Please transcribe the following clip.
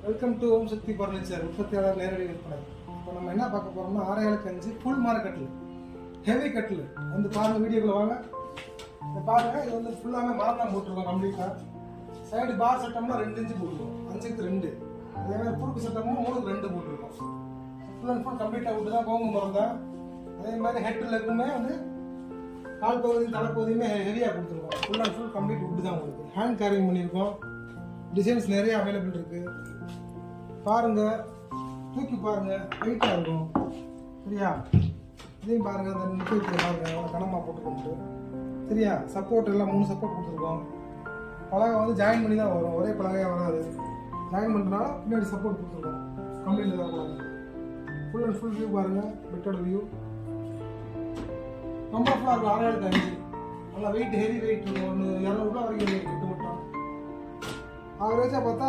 Welcome to Om Shakti furniture, உற்பத்தியாளர் நேரடி விற்பனை. இப்போ நம்ம என்ன பார்க்க போறோம்னா 6/5 ஃபுல் மார கட்டில், ஹெவி கட்டில் வந்து பாருங்க. வீடியோக்குள்ள வாங்க. இதை பாருங்க. இது வந்து ஃபுல்லாமே மரம் தான் போட்டிருக்கோம். கம்ப்ளீட்டா சைடு பார் சட்டம்னா 2 இன்ச்சு போட்டுருக்கோம், 5க்கு 2. அதே மாதிரி குறுக்கு சட்டமும் 3க்கு 2 போட்டிருக்கோம். ஃபுல் அண்ட் ஃபுல் கம்ப்ளீட்டாக விட்டு தான் கோங்கு மரம் தான். அதே மாதிரி ஹெட் லெக்குமே வந்து கால் பகுதி தலைப்பகுதியுமே ஹெவியாக கொடுத்துருக்கோம். ஃபுல் அண்ட் ஃபுல் கம்ப்ளீட் விட்டு தான் உங்களுக்கு ஹேண்ட் கேரிங் பண்ணியிருக்கோம். டிசைன்ஸ் நிறைய அவைலபிள் இருக்கு. பாருங்க, தூக்கி பாருங்க, வெயிட்டாக இருக்கும். சரியா? இதையும் பாருங்க, அந்த நிற்க பாருங்க, கனமாக போட்டுக்கிட்டு. சரியா? சப்போர்ட் எல்லாம் 3 சப்போர்ட் கொடுத்துருக்கோம். பலகை வந்து ஜாயின் பண்ணி தான் வரும், ஒரே பலகையாக வராது. ஜாயின் பண்ணுறதுனால பின்னாடி சப்போர்ட் கொடுத்துருக்கோம். கம்ப்ளீட் தான் போடாங்க. ஃபுல் அண்ட் ஃபுல் வியூ பாருங்க, பெட்டோட வியூ கம்ஃபர்டபுளாக இருக்கும். 6/5 நல்லா வெயிட், ஹெவி வெயிட் இருக்கும். 200 வரைக்கும் வெயிட் மட்டும் ஆவரேஜாக பார்த்தா